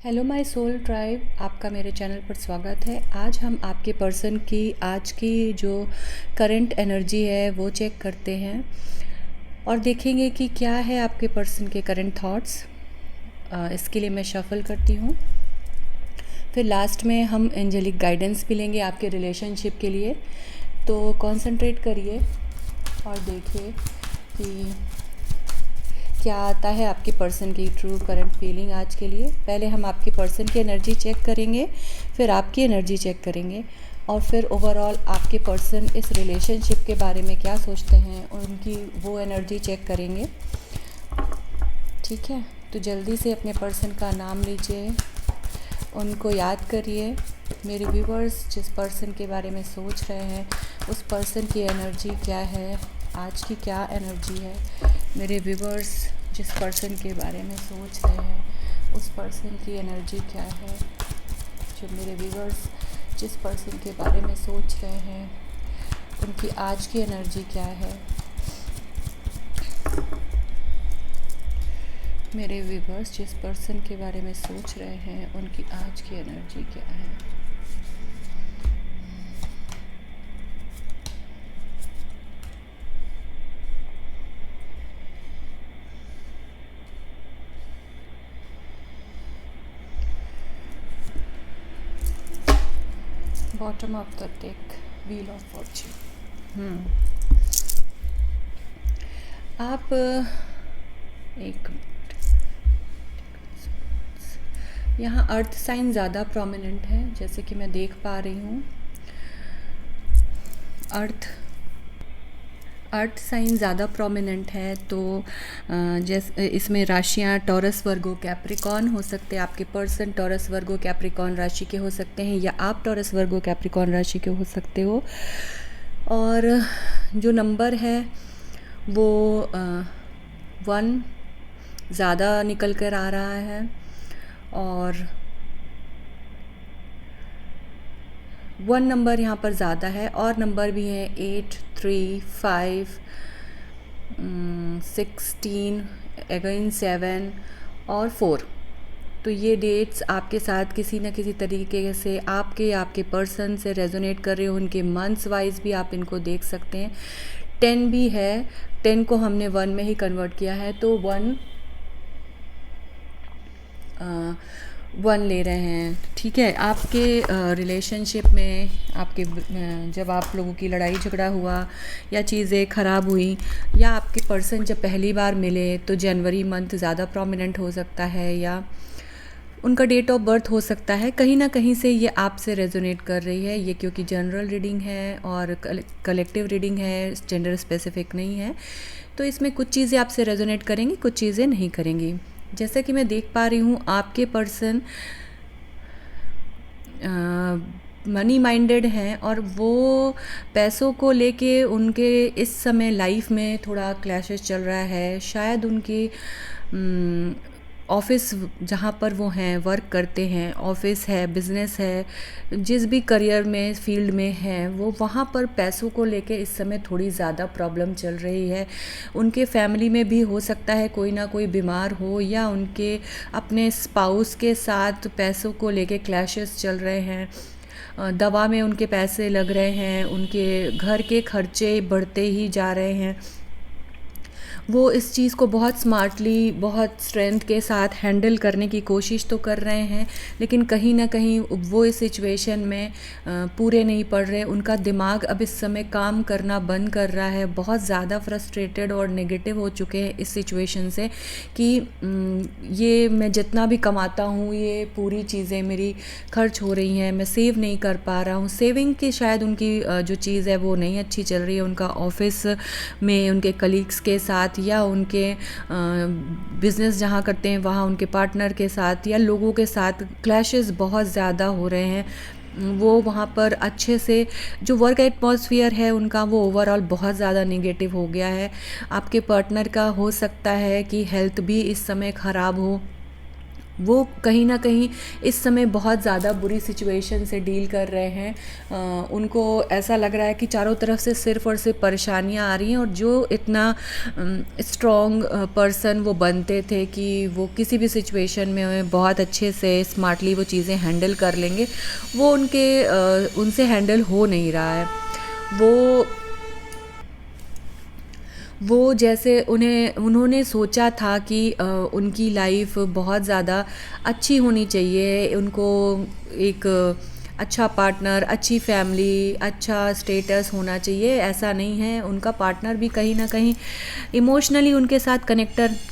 Hello my soul tribe, आपका मेरे channel पर स्वागत है। आज हम आपके पर्सन की आज की जो करंट एनर्जी है वो चेक करते हैं और देखेंगे कि क्या है आपके पर्सन के करंट थॉट्स। इसके लिए मैं शफल करती हूँ। फिर लास्ट में हम एंजेलिक गाइडेंस भी लेंगे आपके रिलेशनशिप के लिए। तो कंसंट्रेट करिए और देखिए कि क्या आता है आपके पर्सन की ट्रू करंट फीलिंग आज के लिए। पहले हम आपके पर्सन की एनर्जी चेक करेंगे, फिर आपकी एनर्जी चेक करेंगे और फिर ओवरऑल आपके पर्सन इस रिलेशनशिप के बारे में क्या सोचते हैं उनकी वो एनर्जी चेक करेंगे। ठीक है, तो जल्दी से अपने पर्सन का नाम लीजिए, उनको याद करिए। मेरे व्यूवर्स जिस पर्सन के बारे में सोच रहे हैं उस पर्सन की एनर्जी क्या है, आज की क्या एनर्जी है। मेरे व्यूवर्स जिस पर्सन के बारे में सोच रहे हैं उस पर्सन की एनर्जी क्या है। जो मेरे व्यूवर्स जिस पर्सन के बारे में सोच रहे हैं उनकी आज की एनर्जी क्या है। मेरे व्यूवर्स जिस पर्सन के बारे में सोच रहे हैं उनकी आज की एनर्जी क्या है। Bottom of the deck, wheel of Fortune. आप एक मिनट, यहाँ अर्थ साइन ज़्यादा प्रोमिनेंट है जैसे कि मैं देख पा रही हूँ। अर्थ साइन ज़्यादा प्रोमिनेंट है, तो जैसे इसमें राशियाँ टॉरस वर्गो कैप्रिकॉन हो सकते हैं। आपके पर्सन टॉरस वर्गो कैप्रिकॉन राशि के हो सकते हैं या आप टॉरस वर्गो कैप्रिकॉन राशि के हो सकते हो। और जो नंबर है वो 1 ज़्यादा निकल कर आ रहा है और 1 नंबर यहाँ पर ज़्यादा है और नंबर भी हैं 8, 3, 5, 16, अगेन 7 और 4। तो ये डेट्स आपके साथ किसी न किसी तरीके से आपके पर्सन से रेजोनेट कर रहे हो। उनके मंथ्स वाइज भी आप इनको देख सकते हैं। 10 भी है, 10 को हमने 1 में ही कन्वर्ट किया है, तो 1 ले रहे हैं। ठीक है, आपके रिलेशनशिप में आपके जब आप लोगों की लड़ाई झगड़ा हुआ या चीज़ें ख़राब हुई या आपके पर्सन जब पहली बार मिले तो जनवरी मंथ ज़्यादा प्रोमिनेंट हो सकता है या उनका डेट ऑफ बर्थ हो सकता है। कहीं ना कहीं से ये आपसे रेजोनेट कर रही है ये, क्योंकि जनरल रीडिंग है और कलेक्टिव रीडिंग है, जेंडर स्पेसिफिक नहीं है। तो इसमें कुछ चीज़ें आपसे रेजोनेट करेंगी, कुछ चीज़ें नहीं करेंगी। जैसा कि मैं देख पा रही हूँ आपके पर्सन मनी माइंडेड हैं और वो पैसों को लेके उनके इस समय लाइफ में थोड़ा क्लैशेस चल रहा है। शायद उनकी ऑफ़िस जहाँ पर वो हैं, वर्क करते हैं, ऑफ़िस है, बिज़नेस है, जिस भी करियर में फील्ड में है वो वहाँ पर पैसों को लेके इस समय थोड़ी ज़्यादा प्रॉब्लम चल रही है। उनके फैमिली में भी हो सकता है कोई ना कोई बीमार हो या उनके अपने स्पाउस के साथ पैसों को लेके क्लैशेस चल रहे हैं। दवा में उनके पैसे लग रहे हैं, उनके घर के खर्चे बढ़ते ही जा रहे हैं। वो इस चीज़ को बहुत स्मार्टली, बहुत स्ट्रेंथ के साथ हैंडल करने की कोशिश तो कर रहे हैं, लेकिन कहीं ना कहीं वो इस सिचुएशन में पूरे नहीं पड़ रहे। उनका दिमाग अब इस समय काम करना बंद कर रहा है। बहुत ज़्यादा फ्रस्ट्रेटेड और नेगेटिव हो चुके हैं इस सिचुएशन से कि ये मैं जितना भी कमाता हूँ ये पूरी चीज़ें मेरी खर्च हो रही हैं, मैं सेव नहीं कर पा रहा हूँ। सेविंग की शायद उनकी जो चीज़ है वो नहीं अच्छी चल रही है। उनका ऑफिस में उनके कलीग्स के साथ या उनके बिज़नेस जहाँ करते हैं वहाँ उनके पार्टनर के साथ या लोगों के साथ क्लैशेस बहुत ज़्यादा हो रहे हैं। वो वहाँ पर अच्छे से जो वर्क एटमॉस्फेयर है उनका वो ओवरऑल बहुत ज़्यादा नेगेटिव हो गया है। आपके पार्टनर का हो सकता है कि हेल्थ भी इस समय ख़राब हो वो कहीं ना कहीं इस समय बहुत ज़्यादा बुरी सिचुएशन से डील कर रहे हैं। उनको ऐसा लग रहा है कि चारों तरफ से सिर्फ और सिर्फ परेशानियां आ रही हैं, और जो इतना स्ट्रॉन्ग पर्सन वो बनते थे कि वो किसी भी सिचुएशन में बहुत अच्छे से स्मार्टली वो चीज़ें हैंडल कर लेंगे, वो उनसे हैंडल हो नहीं रहा है। वो जैसे उन्होंने सोचा था कि उनकी लाइफ बहुत ज़्यादा अच्छी होनी चाहिए, उनको एक अच्छा पार्टनर, अच्छी फैमिली, अच्छा स्टेटस होना चाहिए। ऐसा नहीं है, उनका पार्टनर भी कहीं ना कहीं इमोशनली उनके साथ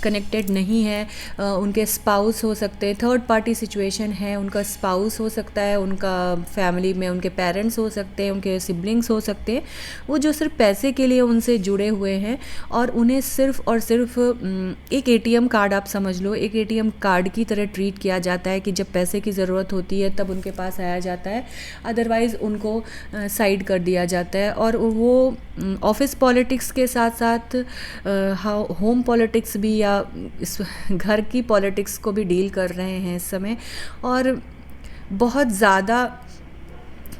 कनेक्टेड नहीं है। उनके स्पाउस हो सकते हैं, थर्ड पार्टी सिचुएशन है, उनका स्पाउस हो सकता है, उनका फैमिली में उनके पेरेंट्स हो सकते हैं, उनके सिबलिंग्स हो सकते हैं, वो जो सिर्फ पैसे के लिए उनसे जुड़े हुए हैं, और उन्हें सिर्फ और सिर्फ एक एटीएम कार्ड, आप समझ लो, एक एटीएम कार्ड की तरह ट्रीट किया जाता है कि जब पैसे की ज़रूरत होती है तब उनके पास आया जाता है, अदरवाइज़ उनको साइड कर दिया जाता है। और वो ऑफिस पॉलिटिक्स के साथ साथ होम पॉलिटिक्स भी, या इस घर की पॉलिटिक्स को भी डील कर रहे हैं इस समय। और बहुत ज़्यादा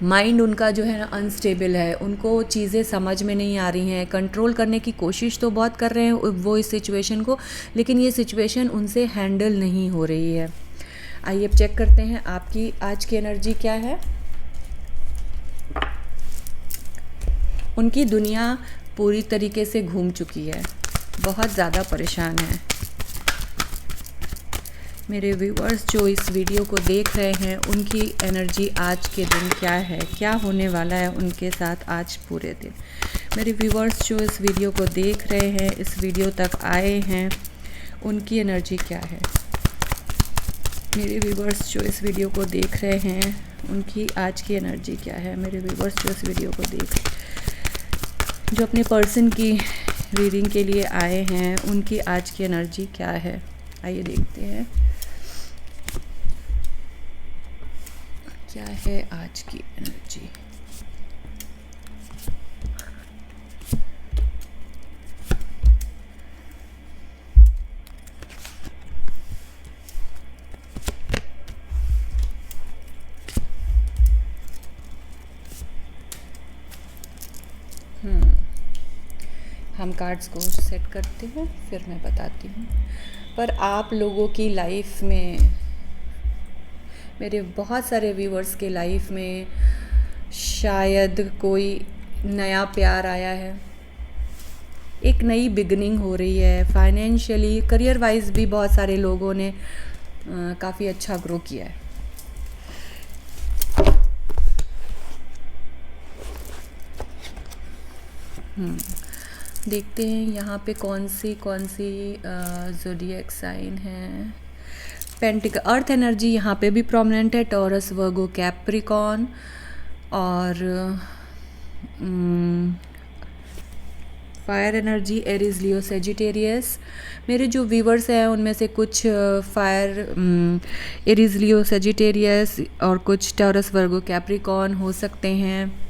माइंड उनका जो है ना अनस्टेबल है, उनको चीज़ें समझ में नहीं आ रही हैं। कंट्रोल करने की कोशिश तो बहुत कर रहे हैं वो इस सिचुएशन को, लेकिन ये सिचुएशन उनसे हैंडल नहीं हो रही है। आइए अब चेक करते हैं आपकी आज की एनर्जी क्या है। उनकी दुनिया पूरी तरीके से घूम चुकी है, बहुत ज़्यादा परेशान है। मेरे व्यूअर्स जो इस वीडियो को देख रहे हैं, उनकी एनर्जी आज के दिन क्या है, क्या होने वाला है उनके साथ आज पूरे दिन। मेरे व्यूअर्स जो इस वीडियो को देख रहे हैं, इस वीडियो तक आए हैं, उनकी एनर्जी क्या है। मेरे व्यूअर्स जो इस वीडियो को देख रहे हैं, उनकी आज की एनर्जी क्या है। मेरे व्यूअर्स जो इस वीडियो को जो अपने पर्सन की रीडिंग के लिए आए हैं, उनकी आज की एनर्जी क्या है। आइए देखते हैं क्या है आज की एनर्जी। हम कार्ड्स को सेट करते हैं, फिर मैं बताती हूँ। पर आप लोगों की लाइफ में, मेरे बहुत सारे व्यूअर्स के लाइफ में शायद कोई नया प्यार आया है, एक नई बिगनिंग हो रही है। फाइनेंशियली, करियर वाइज भी बहुत सारे लोगों ने काफ़ी अच्छा ग्रो किया है। देखते हैं यहाँ पे कौन सी ज़ोडिएक साइन है। पेंटिकल, अर्थ एनर्जी यहाँ पे भी प्रोमिनेंट है, टॉरस, वर्गो, कैप्रिकॉन, और फायर एनर्जी एरीज, लियो, सेजिटेरियस। मेरे जो व्यूवर्स हैं उनमें से कुछ फायर, एरीज, लियो, सेजिटेरियस, और कुछ टॉरस, वर्गो, कैप्रिकॉन हो सकते हैं।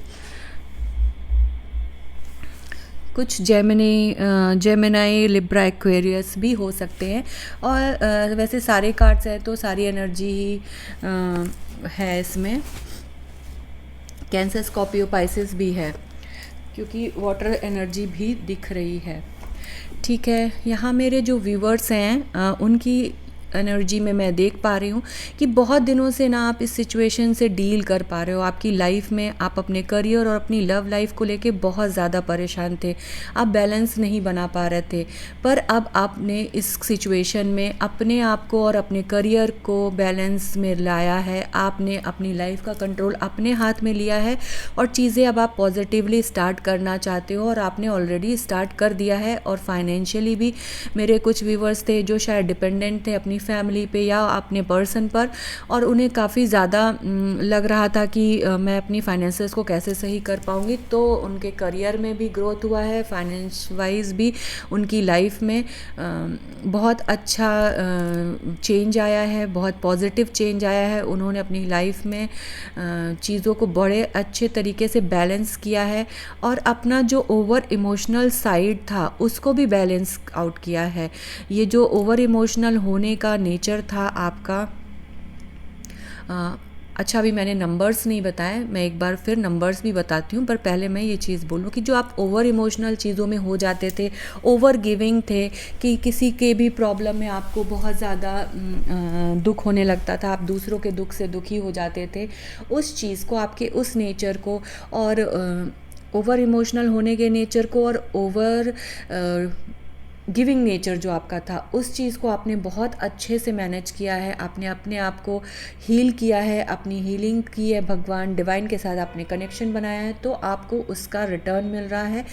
कुछ जेमिनाई, लिब्रा, एक्वेरियस भी हो सकते हैं। और वैसे सारे कार्ड्स हैं तो सारी एनर्जी ही है इसमें। कैंसर, स्कॉर्पियो, पाइसेस भी है, क्योंकि वाटर एनर्जी भी दिख रही है। ठीक है, यहाँ मेरे जो व्यूवर्स हैं उनकी एनर्जी में मैं देख पा रही हूँ कि बहुत दिनों से ना आप इस सिचुएशन से डील कर पा रहे हो। आपकी लाइफ में आप अपने करियर और अपनी लव लाइफ को लेके बहुत ज़्यादा परेशान थे, आप बैलेंस नहीं बना पा रहे थे। पर अब आपने इस सिचुएशन में अपने आप को और अपने करियर को बैलेंस में लाया है। आपने अपनी लाइफ का कंट्रोल अपने हाथ में लिया है और चीज़ें अब आप पॉजिटिवली स्टार्ट करना चाहते हो, और आपने ऑलरेडी स्टार्ट कर दिया है। और फाइनेंशियली भी मेरे कुछ व्यूवर्स थे जो शायद डिपेंडेंट थे अपनी फैमिली पे या अपने पर्सन पर, और उन्हें काफ़ी ज़्यादा लग रहा था कि मैं अपनी फाइनेंसेस को कैसे सही कर पाऊँगी। तो उनके करियर में भी ग्रोथ हुआ है, फाइनेंस वाइज भी उनकी लाइफ में बहुत अच्छा चेंज आया है, बहुत पॉजिटिव चेंज आया है। उन्होंने अपनी लाइफ में चीज़ों को बड़े अच्छे तरीके से बैलेंस किया है, और अपना जो ओवर इमोशनल साइड था उसको भी बैलेंस आउट किया है। ये जो ओवर इमोशनल होने का का नेचर था आपका। अच्छा, अभी मैंने नंबर्स नहीं बताए, मैं एक बार फिर नंबर्स भी बताती हूँ, पर पहले मैं ये चीज़ बोलूँ कि जो आप ओवर इमोशनल चीज़ों में हो जाते थे, ओवर गिविंग थे, कि किसी के भी प्रॉब्लम में आपको बहुत ज़्यादा दुख होने लगता था, आप दूसरों के दुख से दुखी हो जाते थे, उस चीज़ को, आपके उस नेचर को, और ओवर इमोशनल होने के नेचर को, और ओवर गिविंग नेचर जो आपका था, उस चीज़ को आपने बहुत अच्छे से मैनेज किया है। आपने अपने आप को हील किया है, अपनी हीलिंग की है, भगवान डिवाइन के साथ आपने कनेक्शन बनाया है, तो आपको उसका रिटर्न मिल रहा है।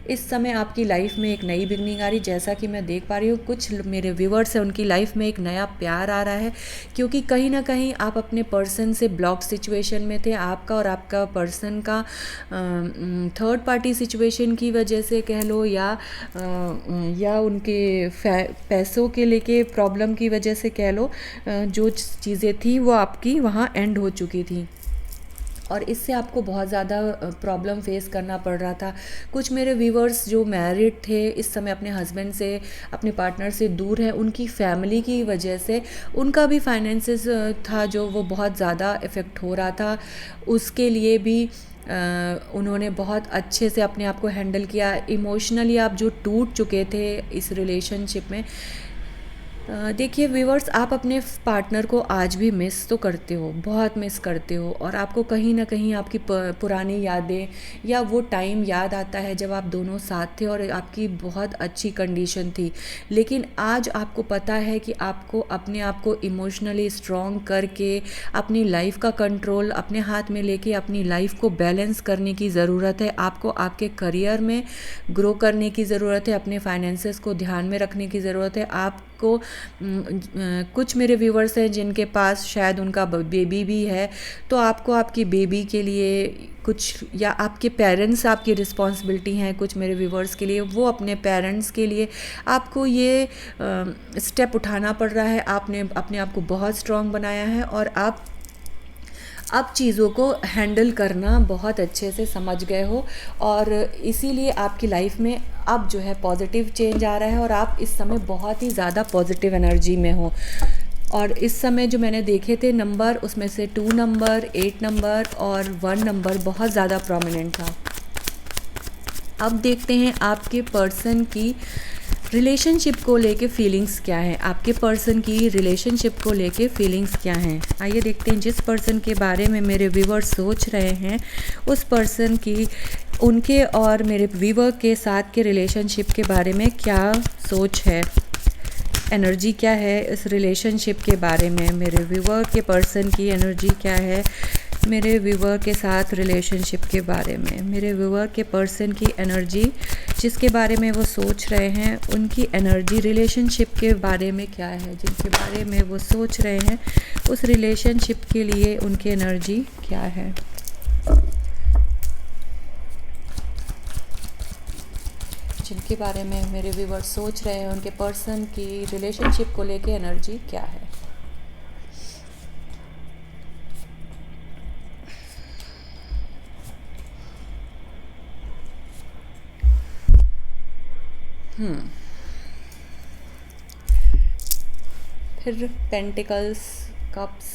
इस समय आपकी लाइफ में एक नई बिगनिंग आ रही, जैसा कि मैं देख पा रही हूँ कुछ मेरे व्यूवर्स हैं, उनकी लाइफ में एक नया प्यार आ रहा है, क्योंकि कहीं ना कहीं आप अपने पर्सन से ब्लॉक सिचुएशन में थे। आपका और आपका पर्सन का थर्ड पार्टी सिचुएशन की वजह से कह लो, या उनके पैसों के लेके प्रॉब्लम की वजह से कह लो, जो चीज़ें थी वो आपकी वहाँ एंड हो चुकी थी, और इससे आपको बहुत ज़्यादा प्रॉब्लम फेस करना पड़ रहा था। कुछ मेरे व्यूवर्स जो मैरिड थे, इस समय अपने हस्बैंड से, अपने पार्टनर से दूर है, उनकी फैमिली की वजह से उनका भी फाइनेंसेस था जो वो बहुत ज़्यादा इफ़ेक्ट हो रहा था। उसके लिए भी उन्होंने बहुत अच्छे से अपने आप को हैंडल किया। इमोशनली आप जो टूट चुके थे इस रिलेशनशिप में, देखिए व्यूवर्स, आप अपने पार्टनर को आज भी मिस तो करते हो, बहुत मिस करते हो, और आपको कहीं ना कहीं आपकी पुरानी यादें या वो टाइम याद आता है जब आप दोनों साथ थे और आपकी बहुत अच्छी कंडीशन थी। लेकिन आज आपको पता है कि आपको अपने आप को इमोशनली स्ट्रॉन्ग करके अपनी लाइफ का कंट्रोल अपने हाथ में लेके अपनी लाइफ को बैलेंस करने की ज़रूरत है। आपको आपके करियर में ग्रो करने की ज़रूरत है, अपने फाइनेंसेस को ध्यान में रखने की ज़रूरत है। आपको कुछ मेरे व्यूवर्स हैं जिनके पास शायद उनका बेबी भी है, तो आपको आपकी बेबी के लिए कुछ, या आपके पेरेंट्स आपकी रिस्पॉन्सिबिलिटी हैं कुछ मेरे व्यूवर्स के लिए, वो अपने पेरेंट्स के लिए आपको ये स्टेप उठाना पड़ रहा है। आपने अपने आप को बहुत स्ट्रॉन्ग बनाया है, और आप अब चीज़ों को हैंडल करना बहुत अच्छे से समझ गए हो, और इसीलिए आपकी लाइफ में अब जो है पॉजिटिव चेंज आ रहा है, और आप इस समय बहुत ही ज़्यादा पॉजिटिव एनर्जी में हो। और इस समय जो मैंने देखे थे नंबर, उसमें से 2 नंबर, 8 नंबर और 1 नंबर बहुत ज़्यादा प्रोमिनेंट था। अब देखते हैं आपके पर्सन की रिलेशनशिप को लेके फीलिंग्स क्या है, आपके पर्सन की रिलेशनशिप को लेके फीलिंग्स क्या हैं। आइए देखते हैं जिस पर्सन के बारे में मेरे व्यूवर सोच रहे हैं, उस पर्सन की, उनके और मेरे व्यूवर के साथ के रिलेशनशिप के बारे में क्या सोच है, एनर्जी क्या है इस रिलेशनशिप के बारे में। मेरे व्यूवर के पर्सन की एनर्जी क्या है मेरे व्यूवर के साथ रिलेशनशिप के बारे में। मेरे व्यूवर के पर्सन की एनर्जी जिसके बारे में वो सोच रहे हैं, उनकी एनर्जी रिलेशनशिप के बारे में क्या है, जिनके बारे में वो सोच रहे हैं उस रिलेशनशिप के लिए उनकी एनर्जी क्या है। जिनके बारे में मेरे व्यूवर सोच रहे हैं, उनके पर्सन की रिलेशनशिप को लेके एनर्जी क्या है। फिर pentacles, cups,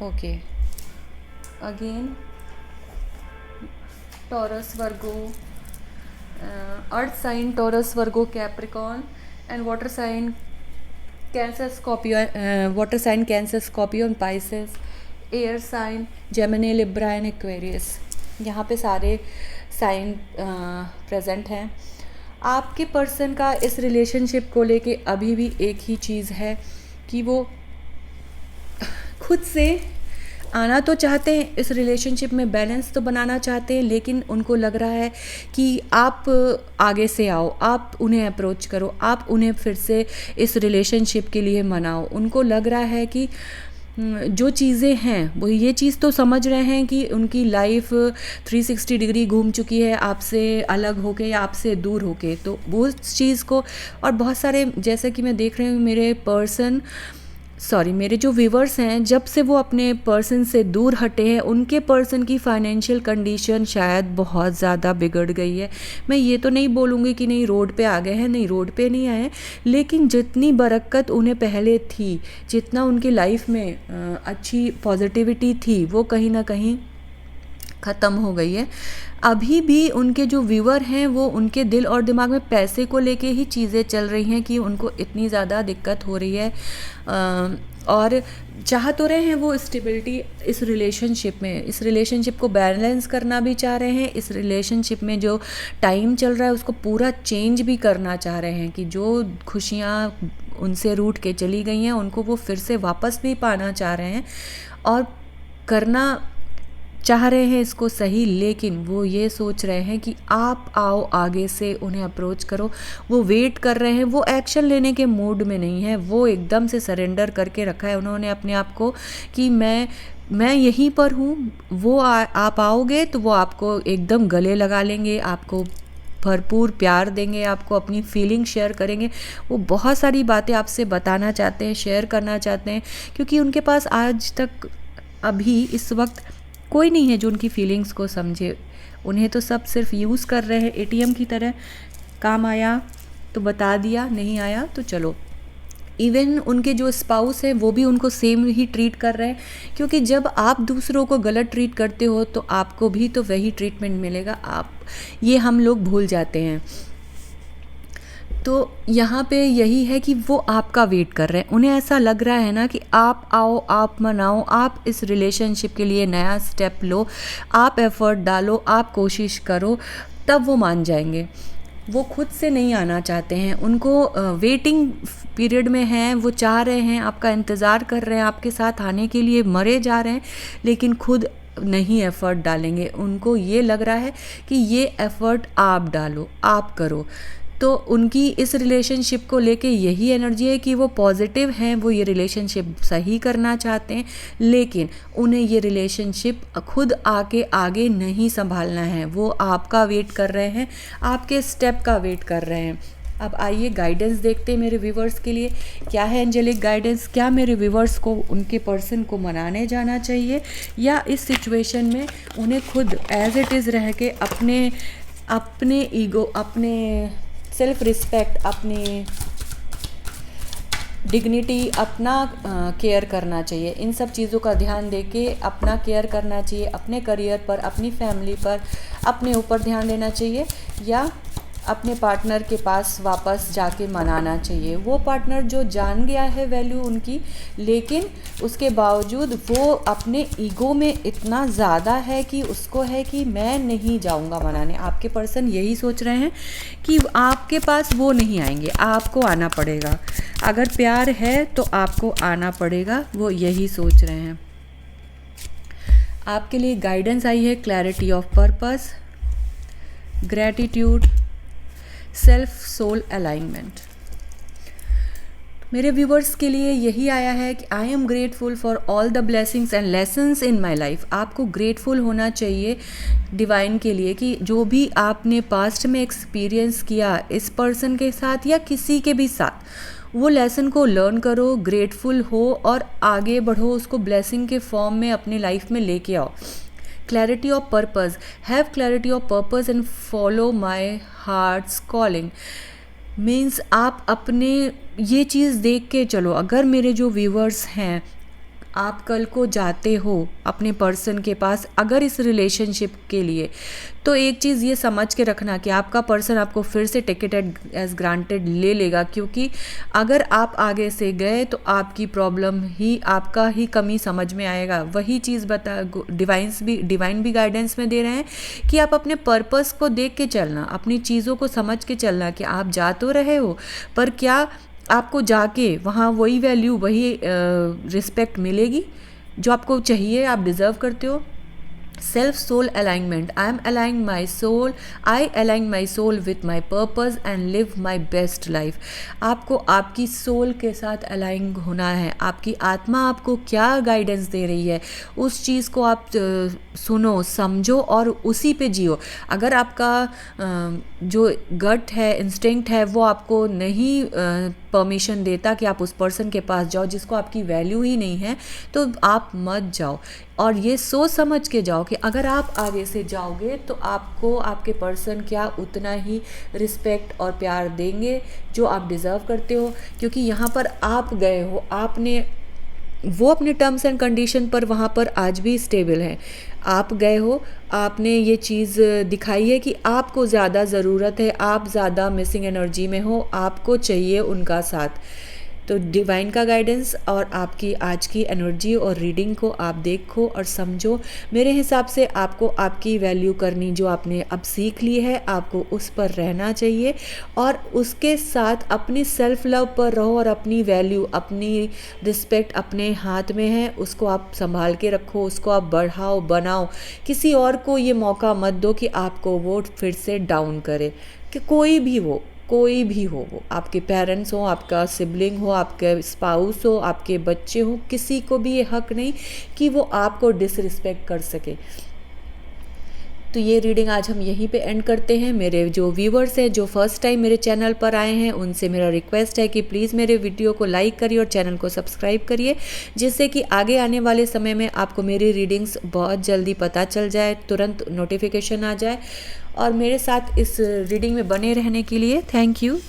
okay, again Taurus, Virgo, earth sign Taurus, Virgo, Capricorn, and water sign Cancer, Scorpio, water sign Cancer, Scorpio and Pisces, air sign Gemini, Libra and Aquarius. यहाँ पे सारे sign present हैं। आपके person का इस relationship को लेके अभी भी एक ही चीज़ है कि वो खुद से आना तो चाहते हैं, इस रिलेशनशिप में बैलेंस तो बनाना चाहते हैं, लेकिन उनको लग रहा है कि आप आगे से आओ, आप उन्हें अप्रोच करो, आप उन्हें फिर से इस रिलेशनशिप के लिए मनाओ। उनको लग रहा है कि जो चीज़ें हैं वो ये चीज़ तो समझ रहे हैं कि उनकी लाइफ 360 डिग्री घूम चुकी है आपसे अलग होके या आपसे दूर होके, तो वो चीज़ को, और बहुत सारे जैसे कि मैं देख रही हूँ मेरे पर्सन सॉरी, मेरे जो व्यूवर्स हैं, जब से वो अपने पर्सन से दूर हटे हैं, उनके पर्सन की फाइनेंशियल कंडीशन शायद बहुत ज़्यादा बिगड़ गई है। मैं ये तो नहीं बोलूँगी कि नहीं रोड पे आ गए हैं, नहीं रोड पे नहीं आए हैं, लेकिन जितनी बरक़्क़त उन्हें पहले थी, जितना उनकी लाइफ में अच्छी पॉजिटिविटी थी, वो कहीं ना कहीं ख़त्म हो गई है। अभी भी उनके जो व्यूअर हैं, वो उनके दिल और दिमाग में पैसे को लेके ही चीज़ें चल रही हैं कि उनको इतनी ज़्यादा दिक्कत हो रही है, और चाह तो रहे हैं वो स्टेबिलिटी इस रिलेशनशिप में, इस रिलेशनशिप को बैलेंस करना भी चाह रहे हैं, इस रिलेशनशिप में जो टाइम चल रहा है उसको पूरा चेंज भी करना चाह रहे हैं कि जो खुशियाँ उनसे रूठ के चली गई हैं उनको वो फिर से वापस भी पाना चाह रहे हैं और करना चाह रहे हैं इसको सही। लेकिन वो ये सोच रहे हैं कि आप आओ आगे से उन्हें अप्रोच करो। वो वेट कर रहे हैं, वो एक्शन लेने के मूड में नहीं है, वो एकदम से सरेंडर करके रखा है उन्होंने अपने आप को कि मैं यहीं पर हूँ, वो आप आओगे तो वो आपको एकदम गले लगा लेंगे, आपको भरपूर प्यार देंगे, आपको अपनी फीलिंग शेयर करेंगे। वो बहुत सारी बातें आपसे बताना चाहते हैं, शेयर करना चाहते हैं, क्योंकि उनके पास आज तक अभी इस वक्त कोई नहीं है जो उनकी फीलिंग्स को समझे। उन्हें तो सब सिर्फ यूज़ कर रहे हैं एटीएम की तरह, काम आया तो बता दिया, नहीं आया तो चलो। इवन उनके जो स्पाउस हैं वो भी उनको सेम ही ट्रीट कर रहे हैं, क्योंकि जब आप दूसरों को गलत ट्रीट करते हो तो आपको भी तो वही ट्रीटमेंट मिलेगा। ये हम लोग भूल जाते हैं। तो यहाँ पे यही है कि वो आपका वेट कर रहे हैं, उन्हें ऐसा लग रहा है ना कि आप आओ, आप मनाओ, आप इस रिलेशनशिप के लिए नया स्टेप लो, आप एफ़र्ट डालो, आप कोशिश करो, तब वो मान जाएंगे। वो खुद से नहीं आना चाहते हैं, उनको वेटिंग पीरियड में हैं, वो चाह रहे हैं, आपका इंतज़ार कर रहे हैं, आपके साथ आने के लिए मरे जा रहे हैं, लेकिन खुद नहीं एफ़र्ट डालेंगे। उनको ये लग रहा है कि ये एफ़र्ट आप डालो, आप करो। तो उनकी इस रिलेशनशिप को लेके यही एनर्जी है कि वो पॉजिटिव हैं, वो ये रिलेशनशिप सही करना चाहते हैं, लेकिन उन्हें ये रिलेशनशिप खुद आके आगे नहीं संभालना है। वो आपका वेट कर रहे हैं, आपके स्टेप का वेट कर रहे हैं। अब आइए गाइडेंस देखते हैं मेरे व्यूवर्स के लिए। क्या है एंजेलिक गाइडेंस? क्या मेरे व्यूवर्स को उनके पर्सन को मनाने जाना चाहिए, या इस सिचुएशन में उन्हें खुद एज इट इज़ रह के अपने ईगो, अपने सेल्फ रिस्पेक्ट, अपनी डिग्निटी, अपना केयर करना चाहिए? इन सब चीज़ों का ध्यान देके अपना केयर करना चाहिए, अपने करियर पर, अपनी फैमिली पर, अपने ऊपर ध्यान देना चाहिए, या अपने पार्टनर के पास वापस जाके मनाना चाहिए? वो पार्टनर जो जान गया है वैल्यू उनकी, लेकिन उसके बावजूद वो अपने ईगो में इतना ज़्यादा है कि उसको है कि मैं नहीं जाऊंगा मनाने। आपके पर्सन यही सोच रहे हैं कि आपके पास वो नहीं आएंगे, आपको आना पड़ेगा। अगर प्यार है तो आपको आना पड़ेगा, वो यही सोच रहे हैं। आपके लिए गाइडेंस आई है clarity of purpose, gratitude, self soul alignment. मेरे व्यूवर्स के लिए यही आया है कि I am grateful for all the blessings and lessons in my life. आपको ग्रेटफुल होना चाहिए डिवाइन के लिए कि जो भी आपने पास्ट में एक्सपीरियंस किया इस पर्सन के साथ या किसी के भी साथ, वो लेसन को लर्न करो, ग्रेटफुल हो और आगे बढ़ो, उसको ब्लेसिंग के फॉर्म में अपनी लाइफ में लेके आओ। Clarity of purpose, have clarity of purpose and follow my hearts calling. Means आप अपने ये चीज़ देख के चलो। अगर मेरे जो व्यूवर्स हैं, आप कल को जाते हो अपने पर्सन के पास अगर इस रिलेशनशिप के लिए, तो एक चीज़ ये समझ के रखना कि आपका पर्सन आपको फिर से टेक इट एज ग्रांटेड ले लेगा, क्योंकि अगर आप आगे से गए तो आपकी प्रॉब्लम ही, आपका ही कमी समझ में आएगा। वही चीज़ डिवाइन भी गाइडेंस में दे रहे हैं कि आप अपने पर्पस को देख के चलना, अपनी चीज़ों को समझ के चलना कि आप जा तो रहे हो, पर क्या आपको जाके वहाँ वही वैल्यू, वही रिस्पेक्ट मिलेगी जो आपको चाहिए, आप डिज़र्व करते हो? self soul alignment. I am aligning my soul, I align my soul with my purpose and live my best life. आपको आपकी सोल के साथ अलाइन होना है, आपकी आत्मा आपको क्या गाइडेंस दे रही है उस चीज़ को आप सुनो, समझो और उसी पे जियो. अगर आपका जो गट है, इंस्टिंक्ट है, वो आपको नहीं परमिशन देता कि आप उस पर्सन के पास जाओ जिसको आपकी वैल्यू ही नहीं है, तो आप मत जाओ. और ये सोच समझ के जाओ कि अगर आप आगे से जाओगे तो आपको आपके पर्सन क्या उतना ही रिस्पेक्ट और प्यार देंगे जो आप डिज़र्व करते हो. क्योंकि यहाँ पर आप गए हो, आपने वो अपने टर्म्स एंड कंडीशन पर वहाँ पर आज भी स्टेबल हैं. आप गए हो, आपने ये चीज़ दिखाई है कि आपको ज़्यादा ज़रूरत है, आप ज़्यादा मिसिंग एनर्जी में हो, आपको चाहिए उनका साथ. तो डिवाइन का गाइडेंस और आपकी आज की एनर्जी और रीडिंग को आप देखो और समझो. मेरे हिसाब से आपको आपकी वैल्यू करनी जो आपने अब सीख ली है, आपको उस पर रहना चाहिए और उसके साथ अपनी सेल्फ लव पर रहो और अपनी वैल्यू, अपनी रिस्पेक्ट अपने हाथ में है, उसको आप संभाल के रखो, उसको आप बढ़ाओ, बनाओ. किसी और को ये मौका मत दो कि आपको वो फिर से डाउन करे. कि कोई भी हो, वो आपके पेरेंट्स हो, आपका सिबलिंग हो, आपके स्पाउस हो, आपके बच्चे हो, किसी को भी ये हक नहीं कि वो आपको डिसरिस्पेक्ट कर सके. तो ये रीडिंग आज हम यहीं पे एंड करते हैं. मेरे जो व्यूवर्स हैं, जो फर्स्ट टाइम मेरे चैनल पर आए हैं, उनसे मेरा रिक्वेस्ट है कि प्लीज़ मेरे वीडियो को लाइक करिए और चैनल को सब्सक्राइब करिए, जिससे कि आगे आने वाले समय में आपको मेरी रीडिंग्स बहुत जल्दी पता चल जाए, तुरंत नोटिफिकेशन आ जाए. और मेरे साथ इस रीडिंग में बने रहने के लिए थैंक यू.